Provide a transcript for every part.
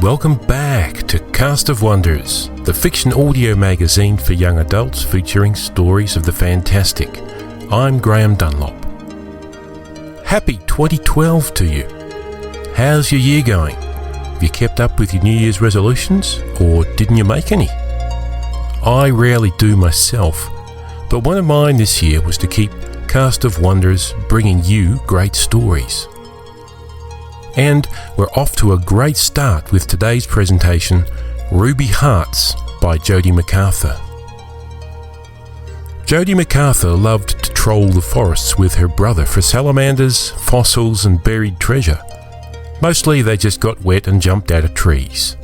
welcome back to Cast of Wonders, the fiction audio magazine for young adults featuring stories of the fantastic. I'm Graham Dunlop. Happy 2012 to you. How's your year going? Have you kept up with your New Year's resolutions, or didn't you make any? I rarely do myself, but one of mine this year was to keep Cast of Wonders bringing you great stories. And we're off to a great start with today's presentation, Ruby Hearts by Jodi McArthur. Jodi McArthur loved to troll the forests with her brother for salamanders, fossils and buried treasure. Mostly they just got wet and jumped out of trees.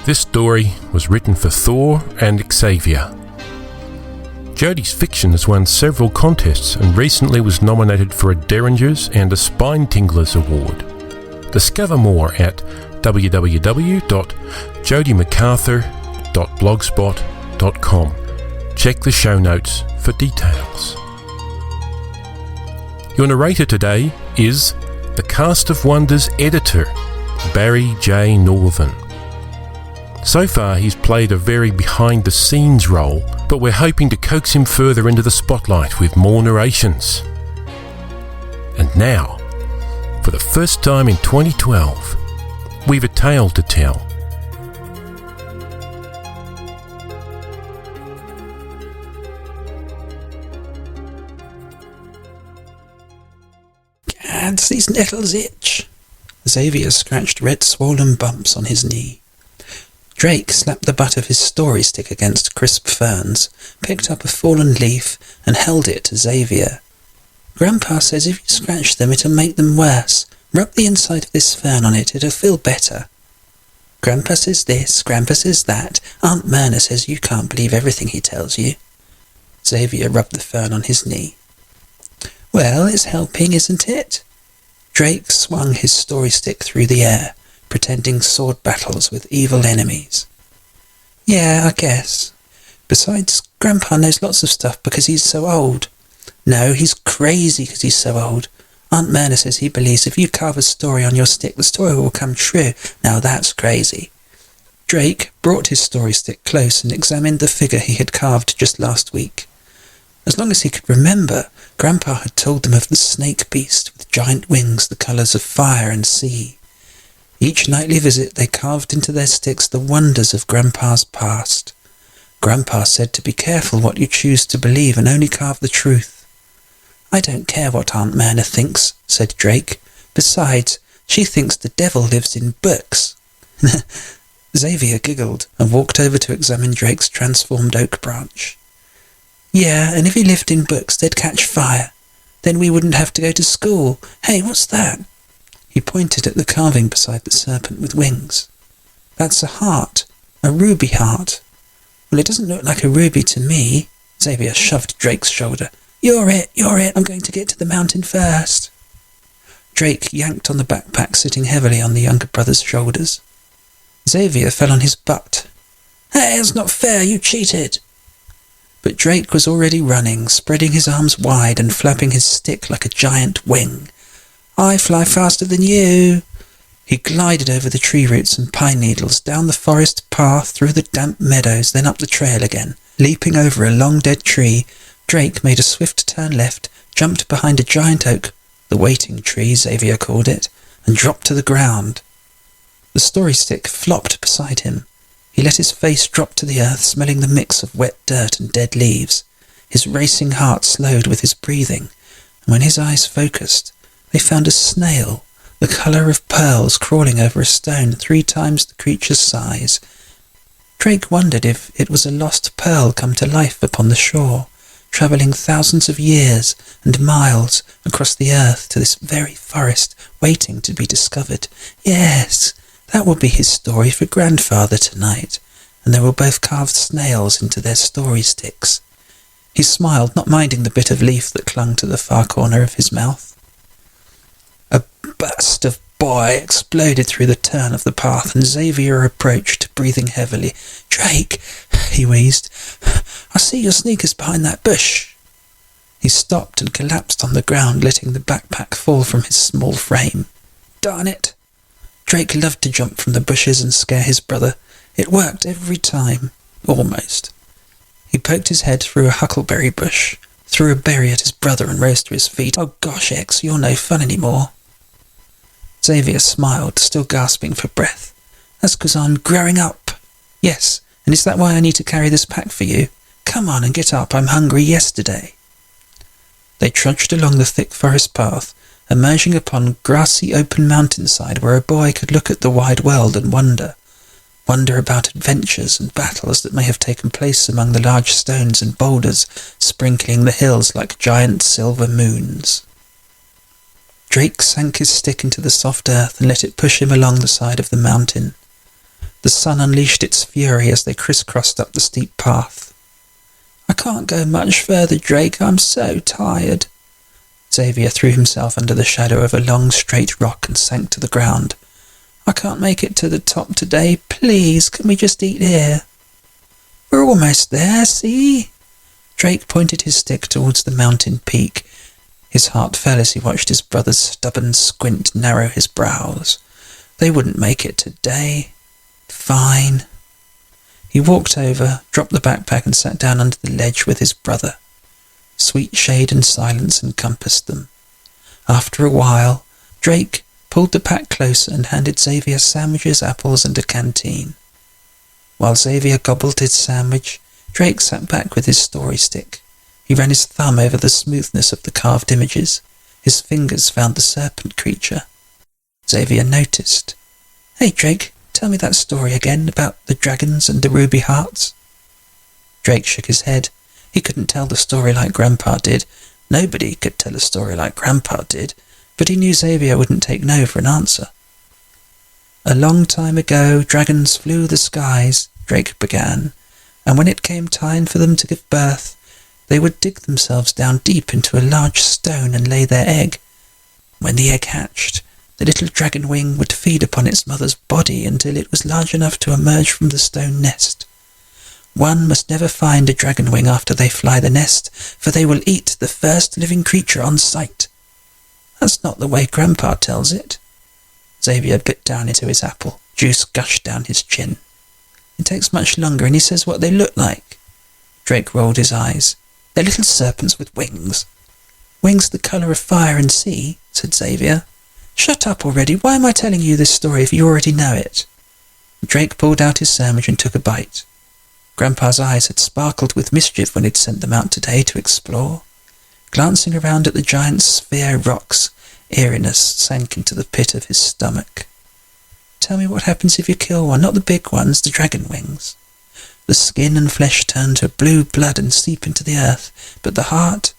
This story was written for Thor and Xavier. Jodi's fiction has won several contests and recently was nominated for a Derringers and a Spine Tinglers Award. Discover more at www.jodimcarthur.blogspot.com. Check the show notes for details. Your narrator today is the Cast of Wonders editor, Barry J. Northern. So far he's played a very behind-the-scenes role, but we're hoping to coax him further into the spotlight with more narrations. And now, for the first time in 2012, we've a tale to tell. Gads, these nettles itch. Xavier scratched red swollen bumps on his knee. Drake slapped the butt of his story stick against crisp ferns, picked up a fallen leaf and held it to Xavier. Grandpa says if you scratch them it'll make them worse. Rub the inside of this fern on it, it'll feel better. Grandpa says this, Grandpa says that. Aunt Myrna says you can't believe everything he tells you. Xavier rubbed the fern on his knee. Well, it's helping, isn't it? Drake swung his story stick through the air, pretending sword battles with evil enemies. Yeah, I guess. Besides, Grandpa knows lots of stuff because he's so old. No, he's crazy because he's so old. Aunt Myrna says he believes if you carve a story on your stick, the story will come true. Now that's crazy. Drake brought his story stick close and examined the figure he had carved just last week. As long as he could remember, Grandpa had told them of the snake beast with giant wings the colours of fire and sea. Each nightly visit they carved into their sticks the wonders of Grandpa's past. Grandpa said to be careful what you choose to believe and only carve the truth. I don't care what Aunt Myrna thinks, said Drake. Besides, she thinks the devil lives in books. Xavier giggled and walked over to examine Drake's transformed oak branch. Yeah, and if he lived in books, they'd catch fire. Then we wouldn't have to go to school. Hey, what's that? He pointed at the carving beside the serpent with wings. That's a heart, a ruby heart. Well, it doesn't look like a ruby to me. Xavier shoved Drake's shoulder. You're it, I'm going to get to the mountain first. Drake yanked on the backpack sitting heavily on the younger brother's shoulders. Xavier fell on his butt. Hey, that's not fair, you cheated. But Drake was already running, spreading his arms wide and flapping his stick like a giant wing. I fly faster than you. He glided over the tree roots and pine needles, down the forest path, through the damp meadows, then up the trail again. Leaping over a long dead tree, Drake made a swift turn left, jumped behind a giant oak, the waiting tree Xavier called it, and dropped to the ground. The story stick flopped beside him. He let his face drop to the earth, smelling the mix of wet dirt and dead leaves. His racing heart slowed with his breathing, and when his eyes focused, they found a snail, the colour of pearls, crawling over a stone 3 times the creature's size. Drake wondered if it was a lost pearl come to life upon the shore, travelling thousands of years and miles across the earth to this very forest, waiting to be discovered. Yes, that would be his story for Grandfather tonight, and they will both carve snails into their story sticks. He smiled, not minding the bit of leaf that clung to the far corner of his mouth. A burst of boy exploded through the turn of the path, and Xavier approached, breathing heavily. Drake, he wheezed, I see your sneakers behind that bush. He stopped and collapsed on the ground, letting the backpack fall from his small frame. Darn it! Drake loved to jump from the bushes and scare his brother. It worked every time. Almost. He poked his head through a huckleberry bush, threw a berry at his brother and rose to his feet. "Oh gosh, X, you're no fun anymore." Xavier smiled, still gasping for breath. "That's 'cause I'm growing up." "Yes, and is that why I need to carry this pack for you? Come on and get up, I'm hungry yesterday." They trudged along the thick forest path, emerging upon grassy open mountainside where a boy could look at the wide world and wonder about adventures and battles that may have taken place among the large stones and boulders sprinkling the hills like giant silver moons. Drake sank his stick into the soft earth and let it push him along the side of the mountain. The sun unleashed its fury as they crisscrossed up the steep path. "I can't go much further, Drake, I'm so tired." Xavier threw himself under the shadow of a long straight rock and sank to the ground. "I can't make it to the top today. Please, can we just eat here?" "We're almost there, see?" Drake pointed his stick towards the mountain peak. His heart fell as he watched his brother's stubborn squint narrow his brows. They wouldn't make it today. Fine. He walked over, dropped the backpack and sat down under the ledge with his brother. Sweet shade and silence encompassed them. After a while, Drake pulled the pack closer and handed Xavier sandwiches, apples and a canteen. While Xavier gobbled his sandwich, Drake sat back with his story stick. He ran his thumb over the smoothness of the carved images. His fingers found the serpent creature. Xavier noticed. "Hey, Drake, tell me that story again about the dragons and the ruby hearts." Drake shook his head. He couldn't tell the story like Grandpa did. Nobody could tell a story like Grandpa did, but he knew Xavier wouldn't take no for an answer. "A long time ago, dragons flew the skies," Drake began, "and when it came time for them to give birth, they would dig themselves down deep into a large stone and lay their egg. When the egg hatched, the little dragon wing would feed upon its mother's body until it was large enough to emerge from the stone nest. One must never find a dragon wing after they fly the nest, for they will eat the first living creature on sight." "That's not the way Grandpa tells it." Xavier bit down into his apple. Juice gushed down his chin. "It takes much longer, and he says what they look like." Drake rolled his eyes. "They're little serpents with wings." "Wings the colour of fire and sea," said Xavier. "Shut up already. Why am I telling you this story if you already know it?" Drake pulled out his sandwich and took a bite. Grandpa's eyes had sparkled with mischief when he'd sent them out today to explore. Glancing around at the giant sphere rocks, eeriness sank into the pit of his stomach. "Tell me what happens if you kill one, not the big ones, the dragon wings." "The skin and flesh turn to blue blood and seep into the earth, but the heart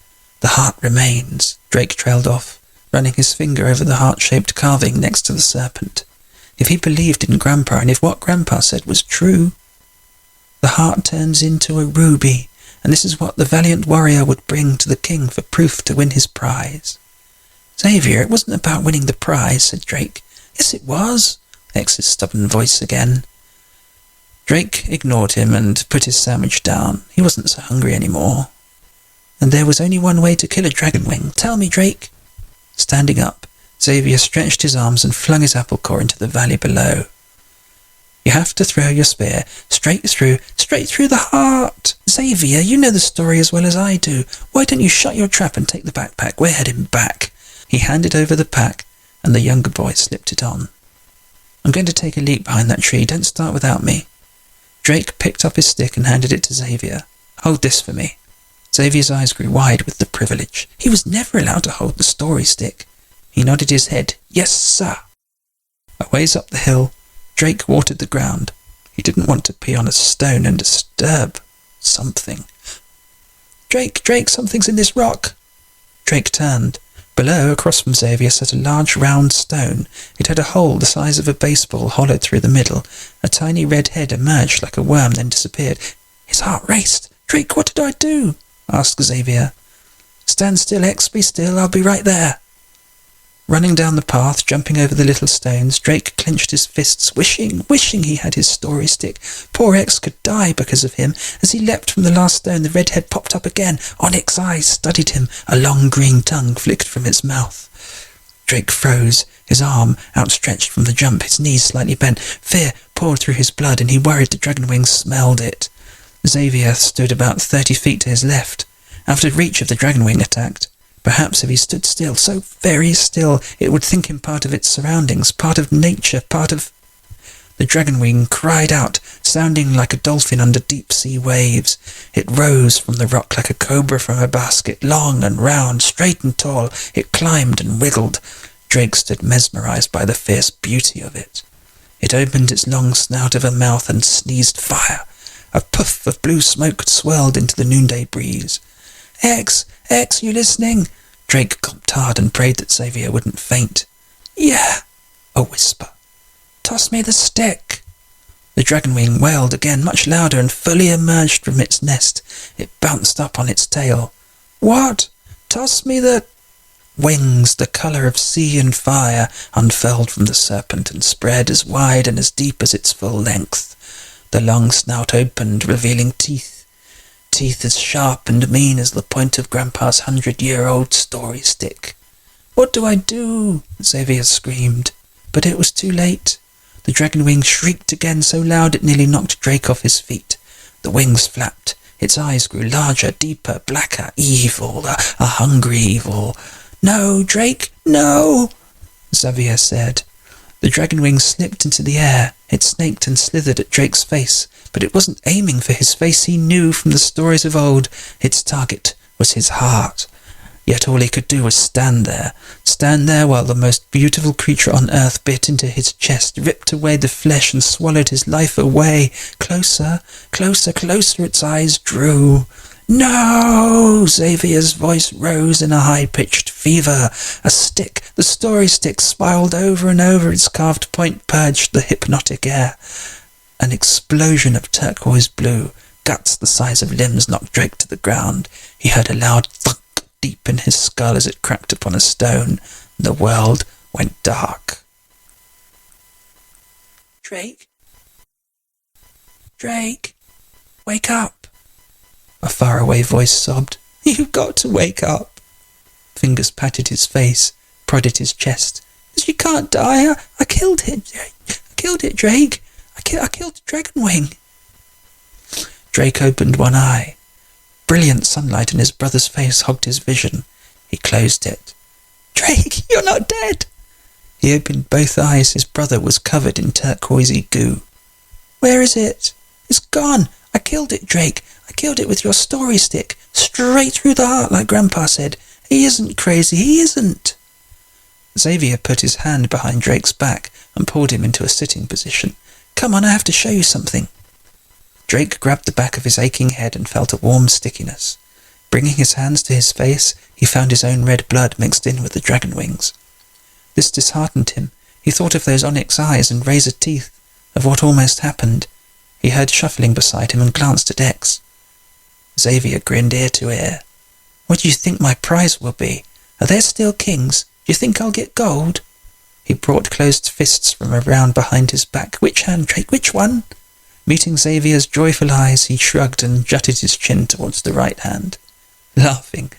remains," Drake trailed off, running his finger over the heart-shaped carving next to the serpent. If he believed in Grandpa, and if what Grandpa said was true, the heart turns into a ruby, and this is what the valiant warrior would bring to the king for proof to win his prize. "Xavier, it wasn't about winning the prize," said Drake. "Yes, it was," X's stubborn voice again. Drake ignored him and put his sandwich down. He wasn't so hungry anymore. "And there was only one way to kill a dragon wing. Tell me, Drake." Standing up, Xavier stretched his arms and flung his apple core into the valley below. "You have to throw your spear straight through the heart." "Xavier, you know the story as well as I do. Why don't you shut your trap and take the backpack? We're heading back." He handed over the pack, and the younger boy slipped it on. "I'm going to take a leap behind that tree. Don't start without me." Drake picked up his stick and handed it to Xavier. "Hold this for me." Xavier's eyes grew wide with the privilege. He was never allowed to hold the story stick. He nodded his head. "Yes, sir." A ways up the hill, Drake watered the ground. He didn't want to pee on a stone and disturb something. Drake, something's in this rock." Drake turned. Below, across from Xavier, sat a large round stone. It had a hole the size of a baseball hollowed through the middle. A tiny red head emerged like a worm, then disappeared. His heart raced. "Drake, what did I do?" asked Xavier. "Stand still, X, be still, I'll be right there." Running down the path, jumping over the little stones, Drake clenched his fists, wishing he had his story stick. Poor X could die because of him. As he leapt from the last stone, the red head popped up again. Onyx eyes studied him. A long green tongue flicked from its mouth. Drake froze, his arm outstretched from the jump, his knees slightly bent. Fear poured through his blood, and he worried the dragonwing smelled it. Xavier stood about 30 feet to his left, out of reach of the dragonwing attacked. Perhaps if he stood still, so very still, it would think him part of its surroundings, part of nature, part of... The dragonwing cried out, sounding like a dolphin under deep-sea waves. It rose from the rock like a cobra from a basket, long and round, straight and tall. It climbed and wiggled. Drake stood mesmerized by the fierce beauty of it. It opened its long snout of a mouth and sneezed fire. A puff of blue smoke swirled into the noonday breeze. X, you listening? Drake gulped hard and prayed that Xavier wouldn't faint. Yeah, a whisper. Toss me the stick. The dragonwing wailed again, much louder, and fully emerged from its nest. It bounced up on its tail. What? Toss me the... Wings, the colour of sea and fire, unfurled from the serpent and spread as wide and as deep as its full length. The long snout opened, revealing teeth. Teeth as sharp and mean as the point of Grandpa's 100-year-old story stick. What do I do? Xavier screamed. But it was too late. The dragonwing shrieked again so loud it nearly knocked Drake off his feet. The wings flapped. Its eyes grew larger, deeper, blacker. Evil, a hungry evil. No, Drake, no, Xavier said. The dragonwing slipped into the air. It snaked and slithered at Drake's face, but it wasn't aiming for his face. He knew from the stories of old its target was his heart. Yet all he could do was stand there while the most beautiful creature on earth bit into his chest, ripped away the flesh and swallowed his life away. Closer, closer, closer its eyes drew. No! Xavier's voice rose in a high-pitched fever. A stick, the story stick, spiraled over and over. Its carved point purged the hypnotic air. An explosion of turquoise blue, guts the size of limbs, knocked Drake to the ground. He heard a loud thunk deep in his skull as it cracked upon a stone. The world went dark. Drake? Drake? Wake up! A faraway voice sobbed. You've got to wake up. Fingers patted his face, prodded his chest. You can't die. I killed it. I killed it, Drake. I killed the dragonwing. Drake opened one eye. Brilliant sunlight in his brother's face hogged his vision. He closed it. Drake, you're not dead. He opened both eyes. His brother was covered in turquoisey goo. Where is it? It's gone. I killed it, Drake. I killed it with your story stick. Straight through the heart, like Grandpa said. He isn't crazy. He isn't. Xavier put his hand behind Drake's back and pulled him into a sitting position. Come on, I have to show you something. Drake grabbed the back of his aching head and felt a warm stickiness. Bringing his hands to his face, he found his own red blood mixed in with the dragonwings. This disheartened him. He thought of those onyx eyes and razor teeth, of what almost happened. He heard shuffling beside him and glanced at X. Xavier grinned ear to ear. What do you think my prize will be? Are there still kings? Do you think I'll get gold? He brought closed fists from around behind his back. Which hand, Drake? Which one? Meeting Xavier's joyful eyes, he shrugged and jutted his chin towards the right hand. Laughing,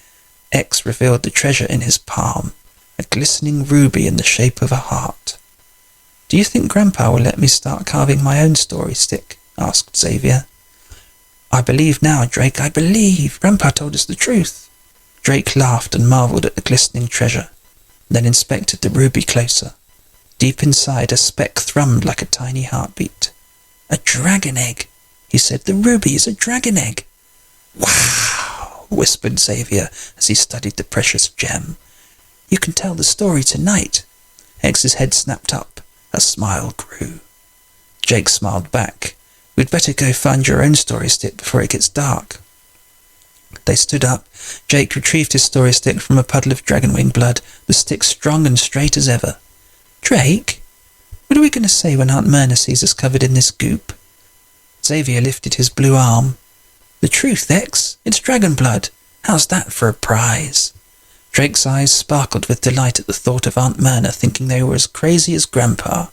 X revealed the treasure in his palm, a glistening ruby in the shape of a heart. Do you think Grandpa will let me start carving my own story stick? Asked Xavier. I believe now, Drake, I believe. Grandpa told us the truth. Drake laughed and marvelled at the glistening treasure, then inspected the ruby closer. Deep inside, a speck thrummed like a tiny heartbeat. A dragon egg, he said. The ruby is a dragon egg. Wow, whispered Xavier as he studied the precious gem. You can tell the story tonight. X's head snapped up. A smile grew. Jake smiled back. We'd better go find your own story stick before it gets dark. They stood up. Jake retrieved his story stick from a puddle of dragonwing blood, the stick strong and straight as ever. Drake? What are we going to say when Aunt Myrna sees us covered in this goop? Xavier lifted his blue arm. The truth, X. It's dragon blood. How's that for a prize? Drake's eyes sparkled with delight at the thought of Aunt Myrna thinking they were as crazy as Grandpa.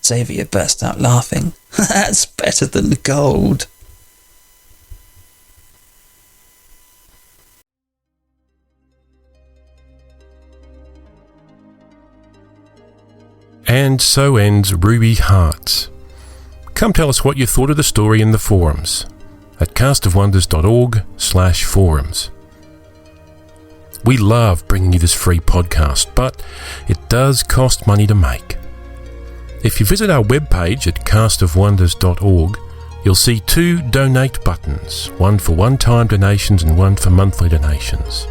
Xavier burst out laughing. That's better than gold. And so ends Ruby Hearts. Come tell us what you thought of the story in the forums at castofwonders.org/forums. We love bringing you this free podcast, but it does cost money to make. If you visit our webpage at castofwonders.org, you'll see 2 donate buttons, one for one-time donations and one for monthly donations.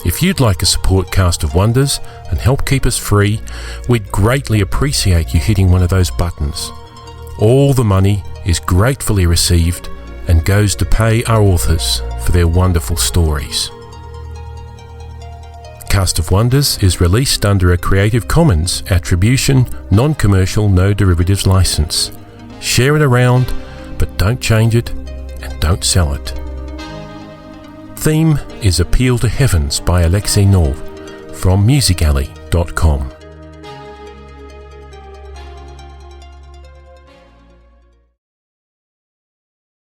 If you'd like to support Cast of Wonders and help keep us free, we'd greatly appreciate you hitting one of those buttons. All the money is gratefully received and goes to pay our authors for their wonderful stories. Cast of Wonders is released under a Creative Commons Attribution, Non-Commercial, No Derivatives license. Share it around, but don't change it and don't sell it. Theme is Appeal to Heavens by Alexei Nov from musicalley.com.